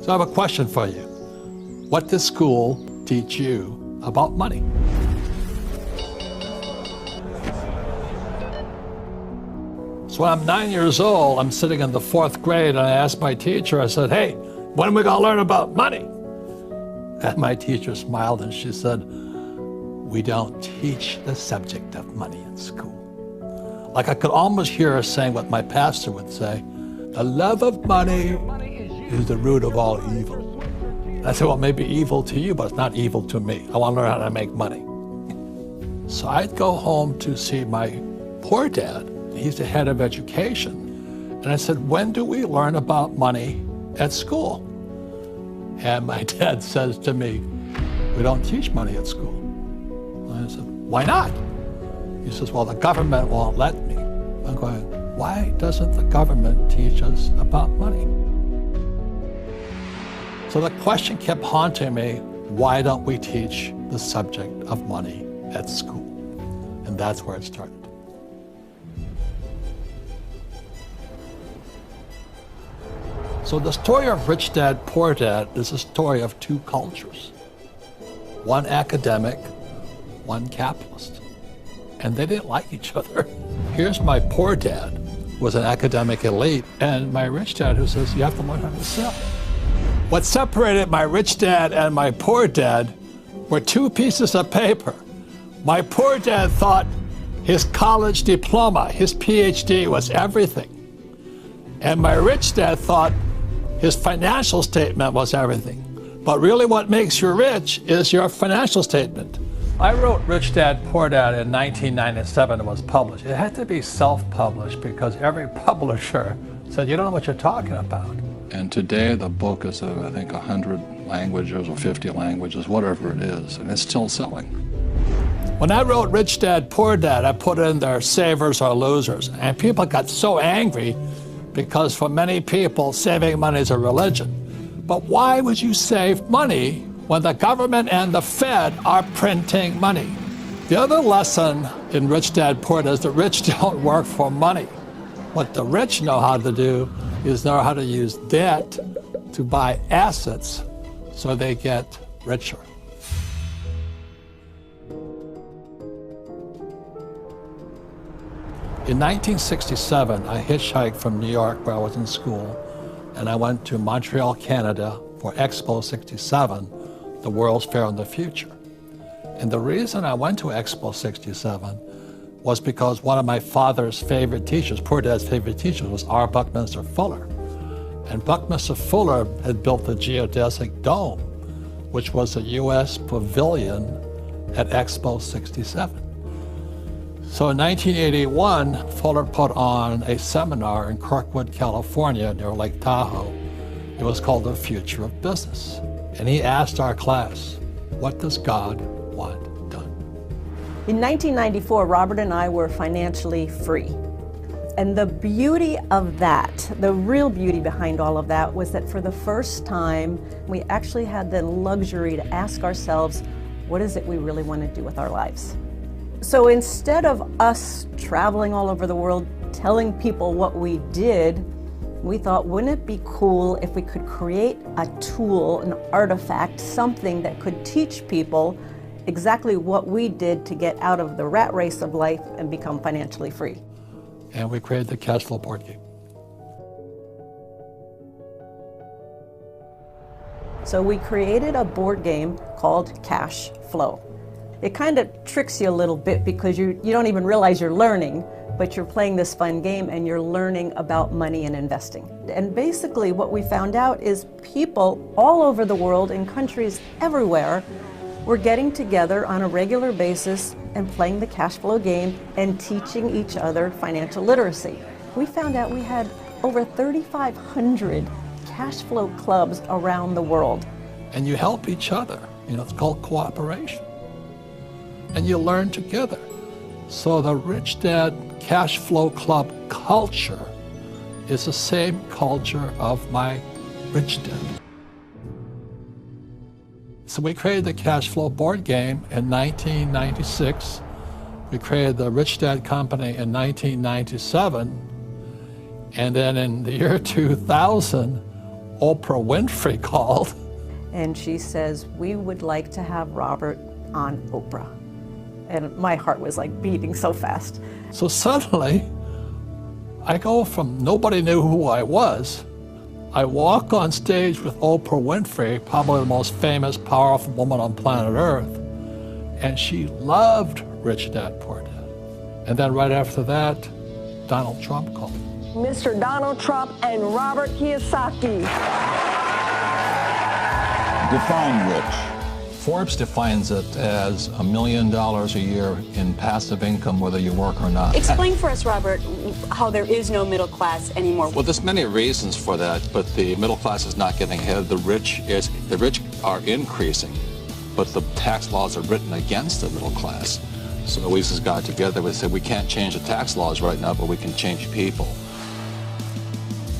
So I have a question for you. What does school teach you about money? So when I'm 9 years old, I'm sitting in the 4th grade, and I asked my teacher, I said, hey, when are we gonna learn about money? And my teacher smiled and she said, we don't teach the subject of money in school. Like I could almost hear her saying what my pastor would say, the love of money is the root of all evil. And I said, well, it may be evil to you, but it's not evil to me. I want to learn how to make money. So I'd go home to see my poor dad. He's the head of education. And I said, when do we learn about money at school? And my dad says to me, we don't teach money at school. And I said, why not? He says, well, the government won't let me. I'm going, why doesn't the government teach us about money? So the question kept haunting me, why don't we teach the subject of money at school? And that's where it started. So the story of Rich Dad, Poor Dad is a story of two cultures. One academic, one capitalist. And they didn't like each other. Here's my poor dad, who was an academic elite, and my rich dad who says, you have to learn how to sell. What separated my rich dad and my poor dad were two pieces of paper. My poor dad thought his college diploma, his PhD, was everything. And my rich dad thought his financial statement was everything. But really what makes you rich is your financial statement. I wrote Rich Dad, Poor Dad in 1997 and was published. It had to be self-published because every publisher said, you don't know what you're talking about. And today the book is, I think, 100 languages or 50 languages, whatever it is, and it's still selling. When I wrote Rich Dad, Poor Dad, I put in there savers or losers. And people got so angry because for many people, saving money is a religion. But why would you save money when the government and the Fed are printing money? The other lesson in Rich Dad, Poor Dad is the rich don't work for money. What the rich know how to do is know how to use debt to buy assets so they get richer. In 1967, I hitchhiked from New York, where I was in school, and I went to Montreal, Canada for Expo 67, the World's Fair in the Future. And the reason I went to Expo 67 was because one of my father's favorite teachers, Poor Dad's favorite teacher, was R. Buckminster Fuller. And Buckminster Fuller had built the geodesic dome, which was a U.S. pavilion at Expo 67. So in 1981, Fuller put on a seminar in Kirkwood, California, near Lake Tahoe. It was called The Future of Business. And he asked our class, what does God want done? In 1994, Robert and I were financially free. And the beauty of that, the real beauty behind all of that, was that for the first time, we actually had the luxury to ask ourselves, what is it we really want to do with our lives? So instead of us traveling all over the world, telling people what we did, we thought, wouldn't it be cool if we could create a tool, an artifact, something that could teach people exactly what we did to get out of the rat race of life and become financially free. And we created the cash flow board game. So we created a board game called Cash Flow. It kind of tricks you a little bit because you don't even realize you're learning, but you're playing this fun game and you're learning about money and investing. And basically what we found out is people all over the world in countries everywhere were getting together on a regular basis and playing the cash flow game and teaching each other financial literacy. We found out we had over 3,500 cash flow clubs around the world. And you help each other. It's called cooperation. And you learn together. So the Rich Dad Cash Flow Club culture is the same culture of my Rich Dad. So we created the Cash Flow board game in 1996. We created the Rich Dad Company in 1997. And then in the year 2000, Oprah Winfrey called. And she says, we would like to have Robert on Oprah. And my heart was like beating so fast. So suddenly, I go from nobody knew who I was. I walk on stage with Oprah Winfrey, probably the most famous, powerful woman on planet Earth. And she loved Rich Dad, Poor Dad. And then right after that, Donald Trump called. Mr. Donald Trump and Robert Kiyosaki. Define rich. Forbes defines it as $1 million a year in passive income, whether you work or not. Explain for us, Robert, how there is no middle class anymore. Well, there's many reasons for that, but the middle class is not getting ahead. The rich are increasing, but the tax laws are written against the middle class. So we just got together and said we can't change the tax laws right now, but we can change people.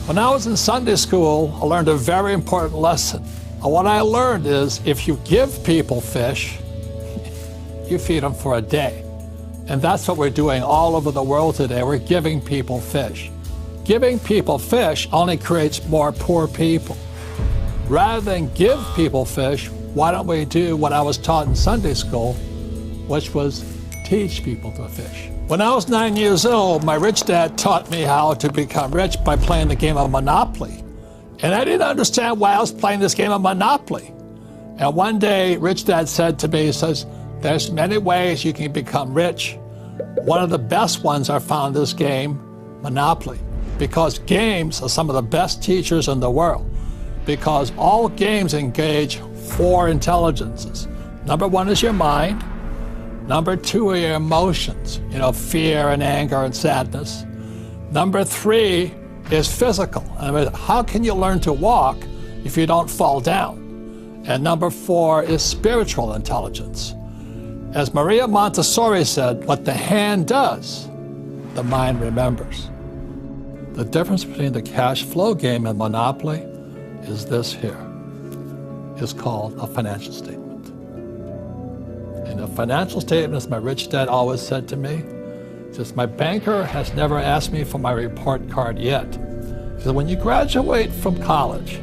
When I was in Sunday school, I learned a very important lesson. And what I learned is if you give people fish, you feed them for a day. And that's what we're doing all over the world today. We're giving people fish. Giving people fish only creates more poor people. Rather than give people fish, why don't we do what I was taught in Sunday school, which was teach people to fish. When I was 9 years old, my rich dad taught me how to become rich by playing the game of Monopoly. And I didn't understand why I was playing this game of Monopoly. And one day, Rich Dad said to me, he says, there's many ways you can become rich. One of the best ones are found in this game, Monopoly, because games are some of the best teachers in the world, because all games engage 4 intelligences. Number 1 is your mind. Number 2 are your emotions, fear and anger and sadness. Number 3 is physical. I mean, how can you learn to walk if you don't fall down? And number 4 is spiritual intelligence. As Maria Montessori said, what the hand does, the mind remembers. The difference between the cash flow game and Monopoly is this here. It's called a financial statement. And a financial statement, as my rich dad always said to me, says, my banker has never asked me for my report card yet. He said, when you graduate from college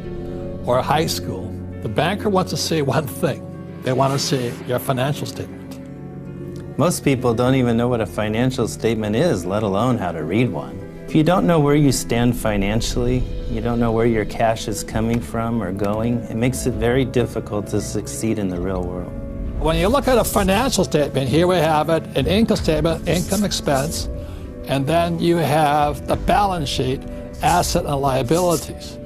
or high school, the banker wants to see one thing. They want to see your financial statement. Most people don't even know what a financial statement is, let alone how to read one. If you don't know where you stand financially, you don't know where your cash is coming from or going, it makes it very difficult to succeed in the real world. When you look at a financial statement, here we have it, an income statement, income expense, and then you have the balance sheet, asset and liabilities.